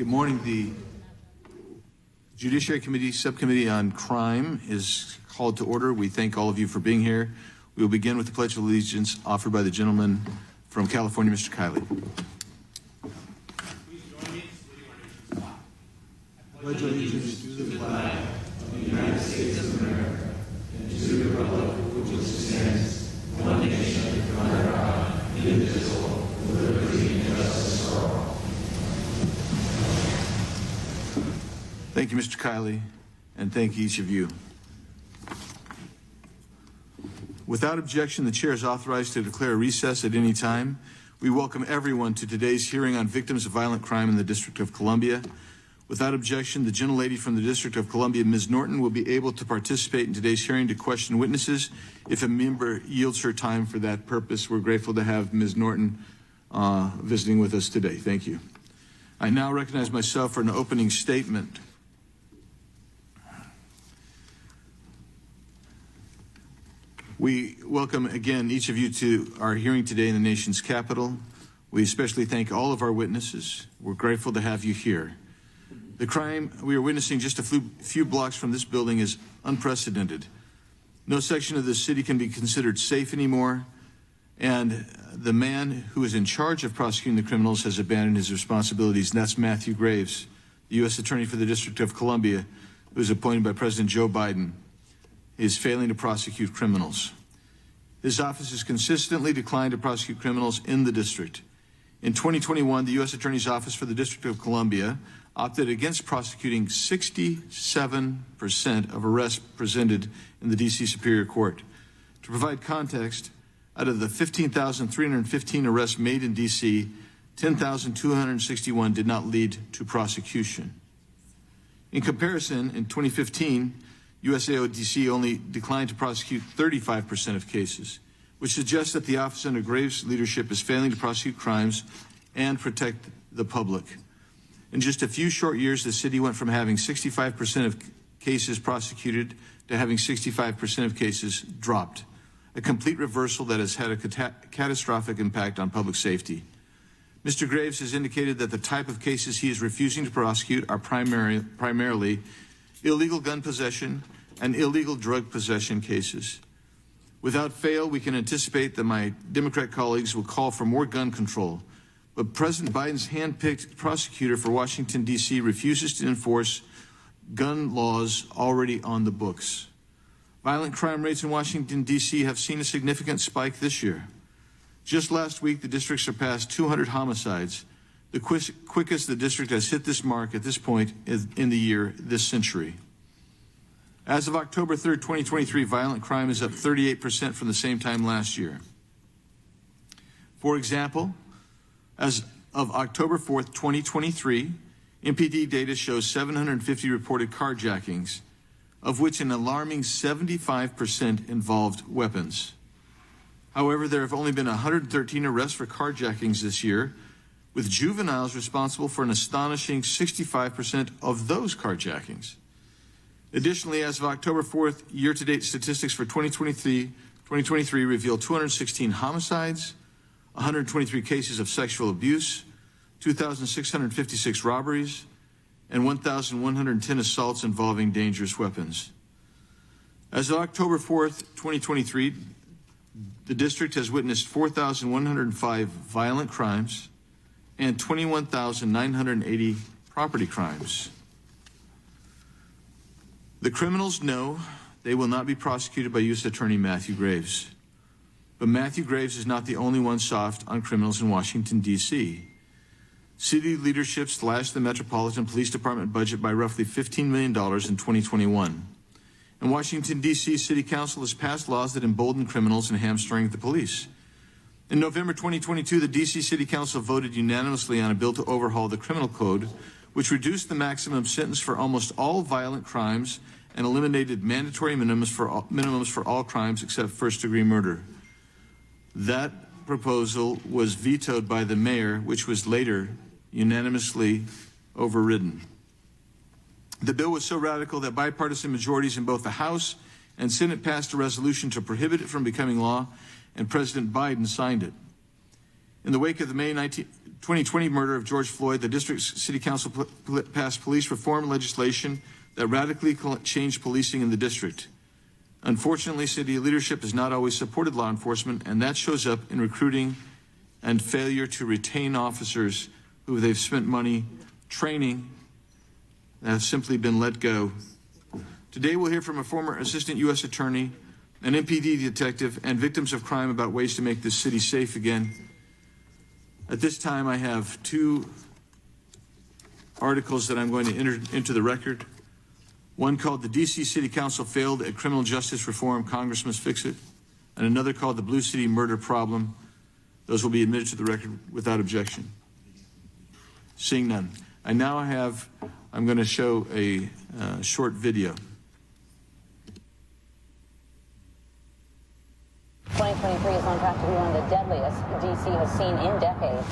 Good morning. The Judiciary Committee Subcommittee on Crime is called to order. We thank all of you for being here. We will begin with the Pledge of Allegiance offered by the gentleman from California, Mr. Kiley. Please join me in saluting our nation's flag. I pledge allegiance to the flag of the United States of America and to the republic for which it stands, one nation, under God, indivisible, with liberty and justice for all. Thank you, Mr. Kiley, and thank each of you. Without objection, the chair is authorized to declare a recess at any time. We welcome everyone to today's hearing on victims of violent crime in the District of Columbia. Without objection, the gentlelady from the District of Columbia, Ms. Norton, will be able to participate in today's hearing to question witnesses if a member yields her time for that purpose. We're grateful to have Ms. Norton visiting with us today. Thank you. I now recognize myself for an opening statement. We welcome again each of you to our hearing today in the nation's capital. We especially thank all of our witnesses. We're grateful to have you here. The crime we are witnessing just a few blocks from this building is unprecedented. No section of the city can be considered safe anymore, and the man who is in charge of prosecuting the criminals has abandoned his responsibilities, and that's Matthew Graves, the U.S. Attorney for the District of Columbia, who was appointed by President Joe Biden. Is failing to prosecute criminals. His office has consistently declined to prosecute criminals in the district. In 2021, the U.S. Attorney's Office for the District of Columbia opted against prosecuting 67% of arrests presented in the D.C. Superior Court. To provide context, out of the 15,315 arrests made in D.C., 10,261 did not lead to prosecution. In comparison, in 2015, USAODC only declined to prosecute 35% of cases, which suggests that the office under Graves' leadership is failing to prosecute crimes and protect the public. In just a few short years, the city went from having 65% of cases prosecuted to having 65% of cases dropped, a complete reversal that has had a catastrophic impact on public safety. Mr. Graves has indicated that the type of cases he is refusing to prosecute are primarily illegal gun possession and illegal drug possession cases. Without fail, we can anticipate that my Democrat colleagues will call for more gun control, but President Biden's hand-picked prosecutor for Washington, D.C. refuses to enforce gun laws already on the books. Violent crime rates in Washington, D.C. have seen a significant spike this year. Just last week, the district surpassed 200 homicides, the quickest the district has hit this mark at this point in the year this century. As of October 3rd, 2023, violent crime is up 38% from the same time last year. For example, as of October 4th, 2023, MPD data shows 750 reported carjackings, of which an alarming 75% involved weapons. However, there have only been 113 arrests for carjackings this year, with juveniles responsible for an astonishing 65% of those carjackings. Additionally, as of October 4th, year-to-date statistics for 2023 reveal 216 homicides, 123 cases of sexual abuse, 2,656 robberies, and 1,110 assaults involving dangerous weapons. As of October 4th, 2023, the district has witnessed 4,105 violent crimes and 21,980 property crimes. The criminals know they will not be prosecuted by U.S. Attorney Matthew Graves. But Matthew Graves is not the only one soft on criminals in Washington, D.C. City leadership slashed the Metropolitan Police Department budget by roughly $15 million in 2021. And Washington, D.C. City Council has passed laws that embolden criminals and hamstring the police. In November 2022, the D.C. City Council voted unanimously on a bill to overhaul the criminal code, which reduced the maximum sentence for almost all violent crimes and eliminated mandatory minimums for all crimes except first-degree murder. That proposal was vetoed by the mayor, which was later unanimously overridden. The bill was so radical that bipartisan majorities in both the House and Senate passed a resolution to prohibit it from becoming law, and President Biden signed it. In the wake of the May 2020 murder of George Floyd, the District City Council passed police reform legislation that radically changed policing in the district. Unfortunately, city leadership has not always supported law enforcement, and that shows up in recruiting and failure to retain officers who they've spent money training that have simply been let go. Today we'll hear from a former assistant U.S. attorney, an MPD detective, and victims of crime about ways to make this city safe again. At this time, I have two articles that I'm going to enter into the record. One called "The D.C. City Council Failed at Criminal Justice Reform, Congress Must Fix It," and another called "The Blue City Murder Problem." Those will be admitted to the record without objection. Seeing none. I'm going to show a short video. 2023 is on track to be one of the deadliest D.C. has seen in decades.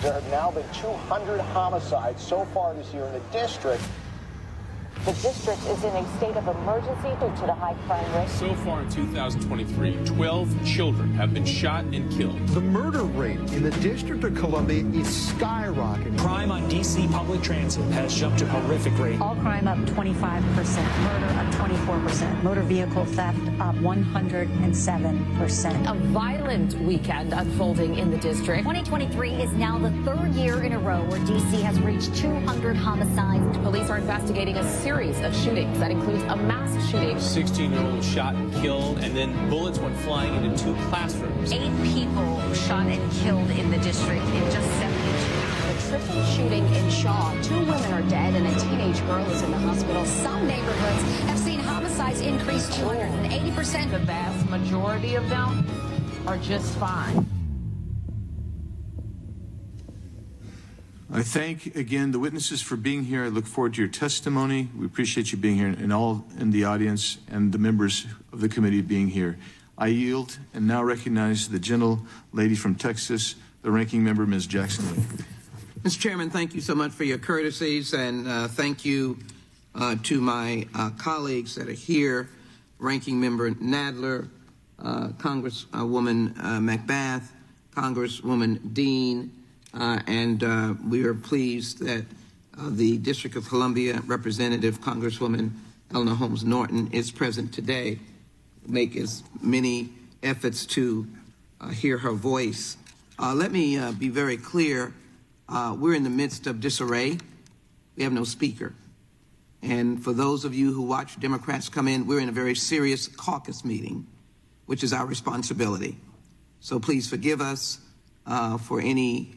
There have now been 200 homicides so far this year in the district. The district is in a state of emergency due to the high crime rate. So far in 2023, 12 children have been shot and killed. The murder rate in the District of Columbia is skyrocketing. Crime on D.C. public transit has jumped to horrific rate. All crime up 25%, murder up 24%, motor vehicle theft up 107%. A violent weekend unfolding in the district. 2023 is now the third year in a row where D.C. has reached 200 homicides. Police are investigating a series of shootings that includes a mass shooting. 16-year-old shot and killed, and then bullets went flying into 2 classrooms. 8 people shot and killed in the district in just 72 hours. A triple shooting in Shaw. 2 women are dead and a teenage girl is in the hospital. Some neighborhoods have seen homicides increase 280%. The vast majority of them are just fine. I thank again the witnesses for being here. I look forward to your testimony. We appreciate you being here, and all in the audience and the members of the committee being here. I yield and now recognize the gentle lady from Texas, the ranking member, Ms. Jackson Lee. Mr. Chairman, thank you so much for your courtesies, and thank you to my colleagues that are here, Ranking Member Nadler, Congresswoman McBath, Congresswoman Dean, and we are pleased that the District of Columbia Representative Congresswoman Eleanor Holmes Norton is present today. Make as many efforts to hear her voice. Let me be very clear. We're in the midst of disarray. We have no speaker. And for those of you who watch Democrats come in, we're in a very serious caucus meeting, which is our responsibility. So please forgive us for any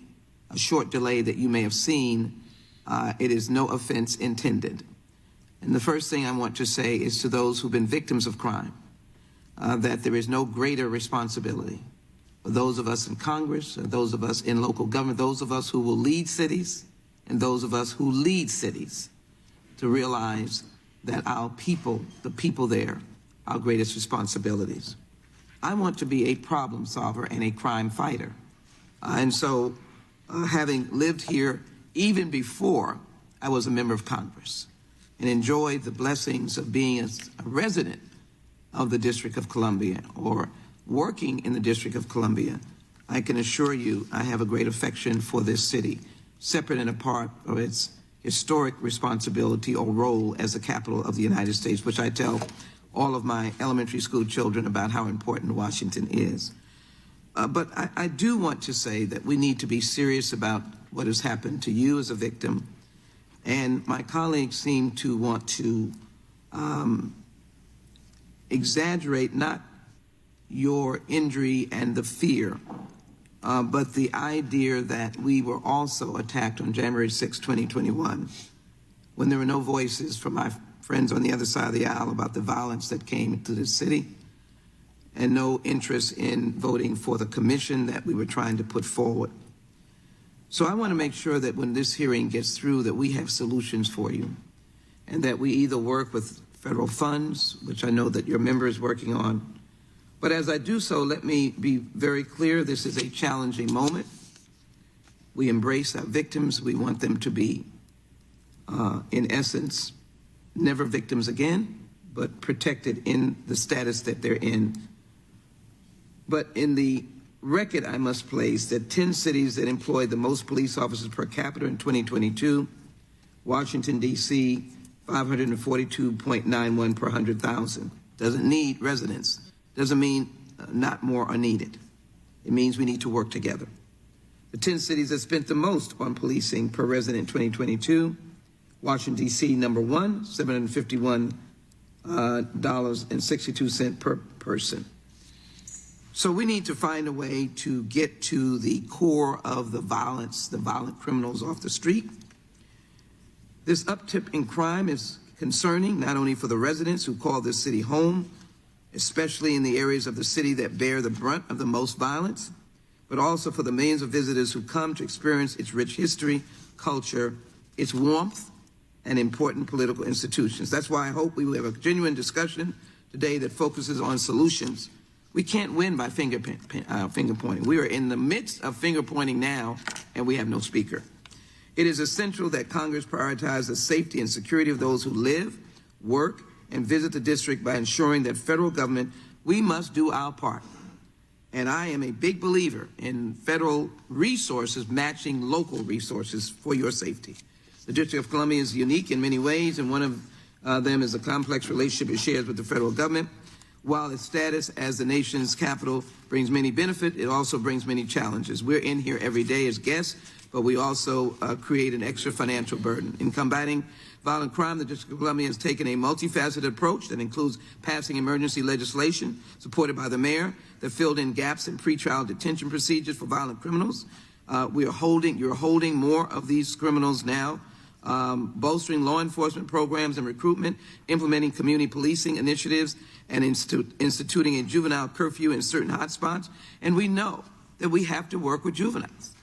short delay that you may have seen. It is no offense intended. And the first thing I want to say is to those who've been victims of crime, that there is no greater responsibility for those of us in Congress, those of us in local government, those of us who will lead cities, and those of us who lead cities, to realize that our people, the people there, are our greatest responsibilities. I want to be a problem solver and a crime fighter. And so, having lived here even before I was a member of Congress and enjoyed the blessings of being a resident of the District of Columbia or working in the District of Columbia, I can assure you I have a great affection for this city, separate and apart of its historic responsibility or role as the capital of the United States, which I tell all of my elementary school children about how important Washington is. But I do want to say that we need to be serious about what has happened to you as a victim. And my colleagues seem to want to exaggerate not your injury and the fear, but the idea that we were also attacked on January 6, 2021, when there were no voices from my friends on the other side of the aisle about the violence that came into the city, and no interest in voting for the commission that we were trying to put forward. So I want to make sure that when this hearing gets through that we have solutions for you, and that we either work with federal funds, which I know that your member is working on. But as I do so, let me be very clear, this is a challenging moment. We embrace our victims. We want them to be, in essence, never victims again, but protected in the status that they're in. But in the record I must place that 10 cities that employed the most police officers per capita in 2022, Washington, D.C., 542.91 per 100,000. Doesn't need residents. Doesn't mean not more are needed. It means we need to work together. The 10 cities that spent the most on policing per resident in 2022, Washington, D.C., number one, $751.62 per person. So we need to find a way to get to the core of the violence, the violent criminals off the street. This uptick in crime is concerning not only for the residents who call this city home, especially in the areas of the city that bear the brunt of the most violence, but also for the millions of visitors who come to experience its rich history, culture, its warmth, and important political institutions. That's why I hope we will have a genuine discussion today that focuses on solutions. We can't win by finger pointing. We are in the midst of finger pointing now, and we have no speaker. It is essential that Congress prioritize the safety and security of those who live, work, and visit the district by ensuring that federal government, we must do our part. And I am a big believer in federal resources matching local resources for your safety. The District of Columbia is unique in many ways, and one of them is the complex relationship it shares with the federal government. While its status as the nation's capital brings many benefits, it also brings many challenges. We're in here every day as guests, but we also create an extra financial burden. In combating violent crime, the District of Columbia has taken a multifaceted approach that includes passing emergency legislation supported by the mayor that filled in gaps in pretrial detention procedures for violent criminals. You're holding more of these criminals now, bolstering law enforcement programs and recruitment, implementing community policing initiatives, and instituting a juvenile curfew in certain hotspots. And we know that we have to work with juveniles.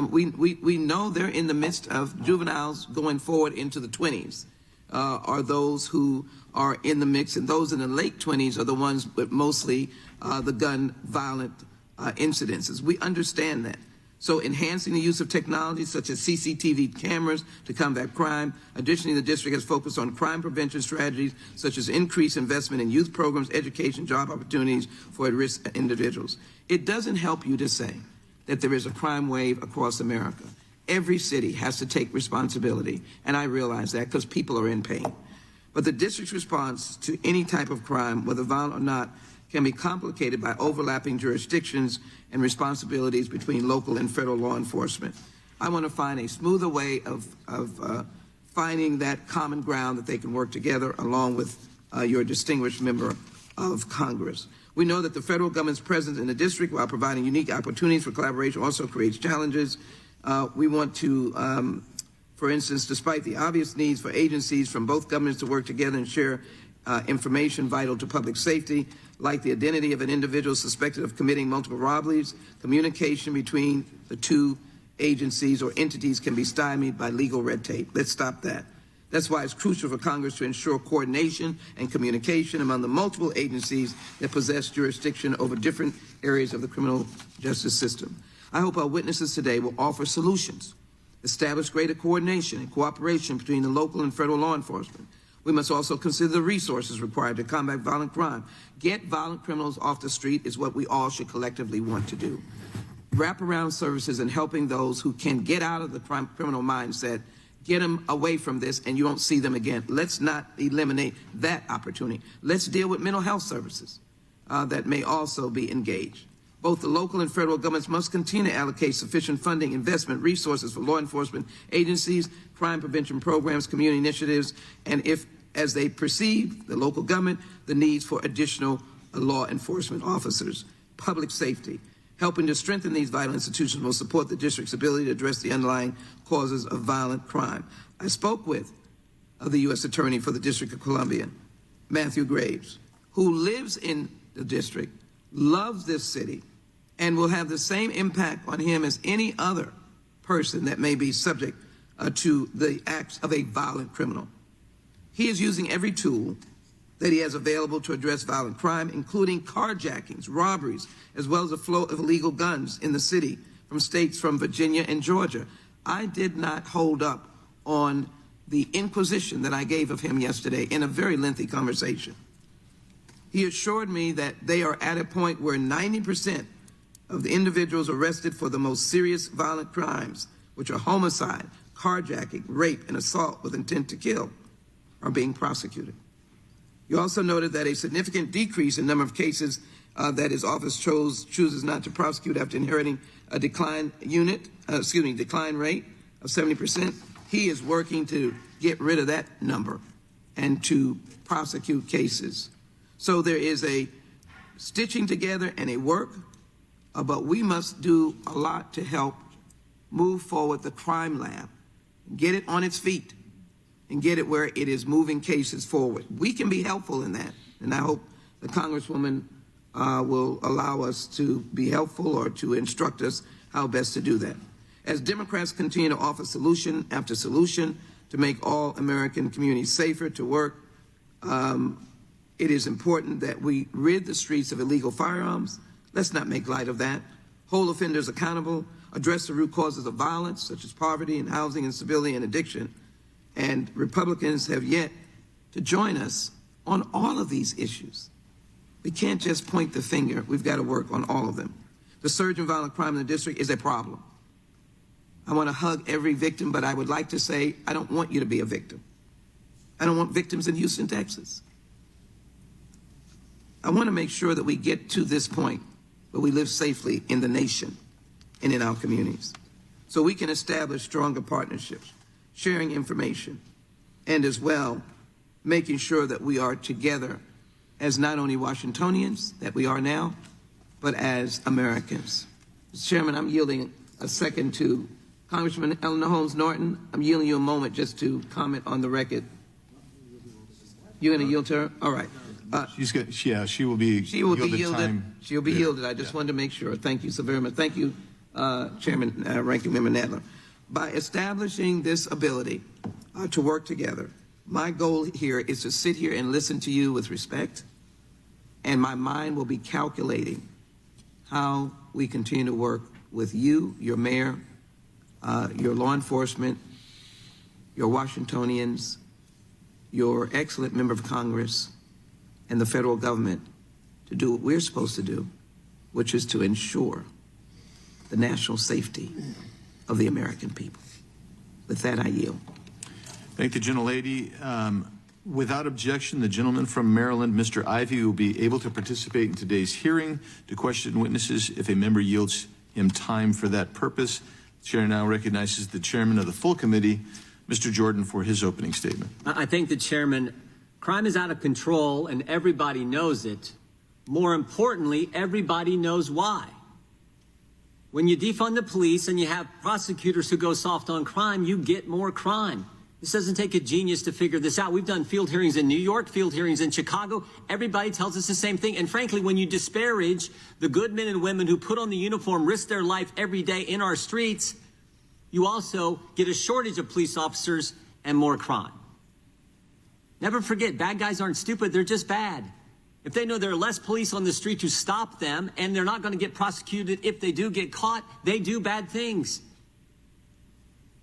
We know they're in the midst of juveniles going forward into the 20s, are those who are in the mix, and those in the late 20s are the ones with mostly the gun violent incidences. We understand that. So enhancing the use of technology such as CCTV cameras to combat crime. Additionally, the district has focused on crime prevention strategies such as increased investment in youth programs, education, job opportunities for at-risk individuals. It doesn't help you to say that there is a crime wave across America. Every city has to take responsibility, and I realize that because people are in pain. But the district's response to any type of crime, whether violent or not, can be complicated by overlapping jurisdictions and responsibilities between local and federal law enforcement. I want to find a smoother way of finding that common ground that they can work together along with your distinguished member of Congress. We know that the federal government's presence in the district, while providing unique opportunities for collaboration, also creates challenges. We want to, for instance, despite the obvious needs for agencies from both governments to work together and share information vital to public safety, like the identity of an individual suspected of committing multiple robberies, communication between the two agencies or entities can be stymied by legal red tape. Let's stop that. That's why it's crucial for Congress to ensure coordination and communication among the multiple agencies that possess jurisdiction over different areas of the criminal justice system. I hope our witnesses today will offer solutions, establish greater coordination and cooperation between the local and federal law enforcement. We must also consider the resources required to combat violent crime. Get violent criminals off the street is what we all should collectively want to do. Wraparound services and helping those who can get out of the criminal mindset, get them away from this and you won't see them again. Let's not eliminate that opportunity. Let's deal with mental health services that may also be engaged. Both the local and federal governments must continue to allocate sufficient funding, investment, resources for law enforcement agencies, crime prevention programs, community initiatives, and if, as they perceive, the local government, the needs for additional law enforcement officers. Public safety. Helping to strengthen these vital institutions will support the district's ability to address the underlying causes of violent crime. I spoke with the U.S. Attorney for the District of Columbia, Matthew Graves, who lives in the district, loves this city, and will have the same impact on him as any other person that may be subject to the acts of a violent criminal. He is using every tool that he has available to address violent crime, including carjackings, robberies, as well as the flow of illegal guns in the city from states from Virginia and Georgia. I did not hold up on the inquisition that I gave of him yesterday in a very lengthy conversation. He assured me that they are at a point where 90% of the individuals arrested for the most serious violent crimes, which are homicide, carjacking, rape, and assault with intent to kill, are being prosecuted. You also noted that a significant decrease in number of cases that his office chooses not to prosecute after inheriting a decline rate of 70%. He is working to get rid of that number and to prosecute cases. So there is a stitching together and a work, but we must do a lot to help move forward the crime lab, get it on its feet, and get it where it is moving cases forward. We can be helpful in that, and I hope the Congresswoman will allow us to be helpful or to instruct us how best to do that. As Democrats continue to offer solution after solution to make all American communities safer to work, it is important that we rid the streets of illegal firearms. Let's not make light of that. Hold offenders accountable, address the root causes of violence, such as poverty and housing instability and addiction. And Republicans have yet to join us on all of these issues. We can't just point the finger. We've got to work on all of them. The surge in violent crime in the district is a problem. I want to hug every victim, but I would like to say, I don't want you to be a victim. I don't want victims in Houston, Texas. I want to make sure that we get to this point where we live safely in the nation and in our communities, so we can establish stronger partnerships, sharing information, and as well, making sure that we are together as not only Washingtonians, that we are now, but as Americans. Mr. Chairman, I'm yielding a second to Congressman Eleanor Holmes Norton. I'm yielding you a moment just to comment on the record. You're going to yield to her? All right. She will be yielded. Time. She'll be yielded. I just wanted to make sure. Thank you so very much. Thank you, Chairman, Ranking Member Nadler. By establishing this ability to work together, my goal here is to sit here and listen to you with respect, and my mind will be calculating how we continue to work with you, your mayor, your law enforcement, your Washingtonians, your excellent member of Congress, and the federal government to do what we're supposed to do, which is to ensure the national safety of the American people. With that, I yield. Thank the gentlelady. Without objection, the gentleman from Maryland, Mr. Ivey, will be able to participate in today's hearing to question witnesses if a member yields him time for that purpose. The chair now recognizes the chairman of the full committee, Mr. Jordan, for his opening statement. I thank the chairman. Crime is out of control, and everybody knows it. More importantly, everybody knows why. When you defund the police and you have prosecutors who go soft on crime, you get more crime. This doesn't take a genius to figure this out. We've done field hearings in New York, field hearings in Chicago. Everybody tells us the same thing. And frankly, when you disparage the good men and women who put on the uniform, risk their life every day in our streets, you also get a shortage of police officers and more crime. Never forget, bad guys aren't stupid, they're just bad. If they know there are less police on the street to stop them, and they're not going to get prosecuted if they do get caught, they do bad things.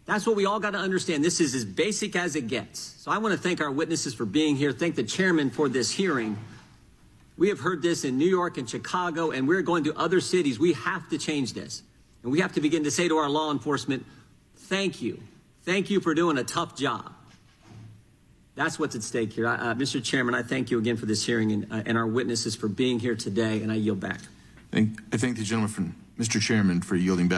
That's what we all got to understand. This is as basic as it gets. So I want to thank our witnesses for being here. Thank the chairman for this hearing. We have heard this in New York and Chicago, and we're going to other cities. We have to change this. And we have to begin to say to our law enforcement, thank you. Thank you for doing a tough job. That's what's at stake here. Mr. Chairman, I thank you again for this hearing and our witnesses for being here today, and I yield back. I thank the gentleman from Mr. Chairman for yielding back.